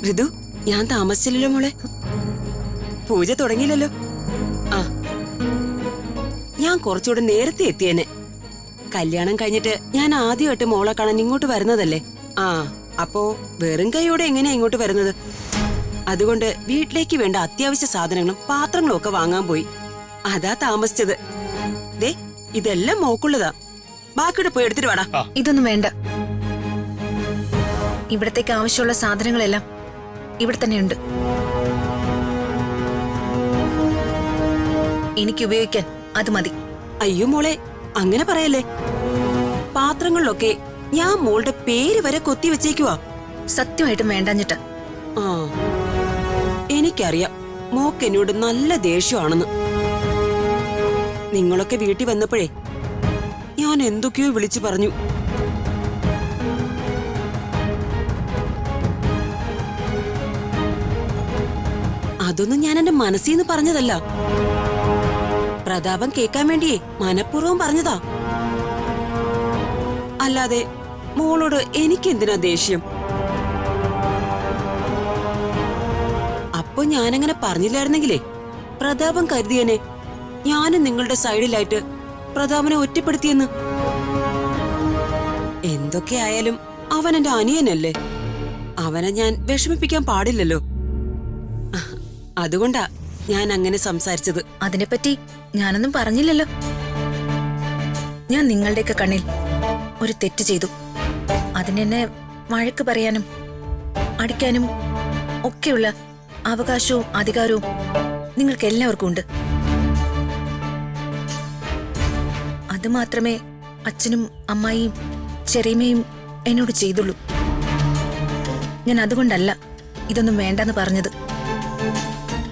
ഋതു, ഞാൻ താമസിച്ചില്ലല്ലോ മോളെ. പൂജ തുടങ്ങിയില്ലല്ലോ. ആ, ഞാൻ കുറച്ചുകൂടെ നേരത്തെ എത്തിയേനെ. കല്യാണം കഴിഞ്ഞിട്ട് ഞാൻ ആദ്യമായിട്ട് മോളെ കാണാൻ ഇങ്ങോട്ട് വരുന്നതല്ലേ. ആ, അപ്പോ വെറും കൈയോടെ എങ്ങനെയാ ഇങ്ങോട്ട് വരുന്നത്? അതുകൊണ്ട് വീട്ടിലേക്ക് വേണ്ട അത്യാവശ്യ സാധനങ്ങളും പാത്രങ്ങളും ഒക്കെ വാങ്ങാൻ പോയി. അതാ താമസിച്ചത്. ദേ, ഇതെല്ലാം മോക്കുള്ളതാ. ബാക്കിയുടെ പോയി എടുത്തിട്ട് വാടാ. ഇതൊന്നും വേണ്ട. ഇവിടത്തേക്ക് ആവശ്യമുള്ള സാധനങ്ങളെല്ലാം ഇവിടെ തന്നെയുണ്ട്. എനിക്ക് ഉപയോഗിക്കാൻ അത് മതി. അയ്യോ മോളെ, അങ്ങനെ പറയല്ലേ. പാത്രങ്ങളിലൊക്കെ ഞാൻ മോളുടെ പേര് വരെ കൊത്തി വെച്ചേക്കുവാ. സത്യമായിട്ടും വേണ്ടാഞ്ഞിട്ട്. ആ, എനിക്കറിയാം മോക്ക് എന്നോട് നല്ല ദേഷ്യമാണെന്ന്. നിങ്ങളൊക്കെ വീട്ടിൽ വന്നപ്പോഴേ ഞാൻ എന്തൊക്കെയോ വിളിച്ചു പറഞ്ഞു. അതൊന്നും ഞാൻ എന്റെ മനസ്സിൽ നിന്ന് പറഞ്ഞതല്ല. പ്രതാപം കേൾക്കാൻ വേണ്ടിയേ മനഃപൂർവ്വം പറഞ്ഞതാ. അല്ലാതെ മോളോട് എനിക്കെന്തിനാ ദേഷ്യം? അപ്പൊ ഞാനങ്ങനെ പറഞ്ഞില്ലായിരുന്നെങ്കിലേ പ്രതാപം കരുതിയനെ ഞാനും നിങ്ങളുടെ സൈഡിലായിട്ട് പ്രതാപനെ ഒറ്റപ്പെടുത്തിയെന്ന്. എന്തൊക്കെയായാലും അവൻ എന്റെ അനിയനല്ലേ. അവനെ ഞാൻ വിഷമിപ്പിക്കാൻ പാടില്ലല്ലോ. അതുകൊണ്ടാ ഞാൻ അങ്ങനെ സംസാരിച്ചത്. അതിനെപ്പറ്റി ഞാനൊന്നും പറഞ്ഞില്ലല്ലോ. ഞാൻ നിങ്ങളുടെയൊക്കെ കണ്ണിൽ ഒരു തെറ്റ് ചെയ്തു. അതിനെന്നെ വഴക്ക് പറയാനും അടിക്കാനും ഒക്കെയുള്ള അവകാശവും അധികാരവും നിങ്ങൾക്ക് എല്ലാവർക്കും ഉണ്ട്. അത് മാത്രമേ അച്ഛനും അമ്മായിയും ചെറിയമ്മയും എന്നോട് ചെയ്തുള്ളൂ. ഞാൻ അതുകൊണ്ടല്ല ഇതൊന്നും വേണ്ടെന്ന് പറഞ്ഞത്.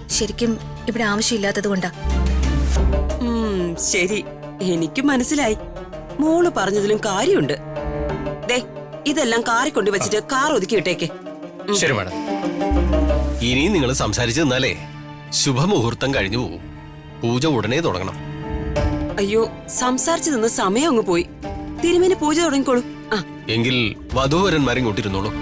ശരിക്കും ഇവിടെ ആവശ്യമില്ലാത്തത് കൊണ്ടാ. ശരി, എനിക്ക് മനസ്സിലായി. മോള് പറഞ്ഞതിലും കാര്യമുണ്ട്. ദേ, ഇതെല്ലാം കാറി കൊണ്ടുവച്ചിട്ട് കാർ ഒതുക്കി ഇട്ടേക്ക്. ശരി മാഡം. ഇനിയും നിങ്ങൾ സംസാരിച്ചു നിന്നാലേ ശുഭമുഹൂർത്തം കഴിഞ്ഞു പോകും. പൂജ ഉടനെ തുടങ്ങണം. അയ്യോ, സംസാരിച്ചു നിന്ന് സമയം അങ്ങ് പോയി. തിരുമേനി പൂജ തുടങ്ങിക്കോളൂ. ആ, എങ്കിൽ വധൂവരന്മാരും കൊണ്ടിരുന്നോളൂ.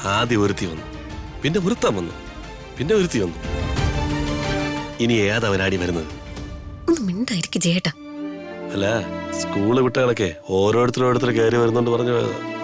ആദ്യം ഒരുത്തി വന്നു, പിന്നെ വൃത്തം വന്നു, പിന്നെ ഒരുത്തി വന്നു. ഇനി ഏതവനാടി വരുന്നത്? ഒന്ന് മിണ്ടായിരിക്കും ചേട്ടാ. അല്ല, സ്കൂള് വിട്ട കണക്കെ ഓരോരുത്തരും കയറി വരുന്നുണ്ട് പറഞ്ഞു പോയത്.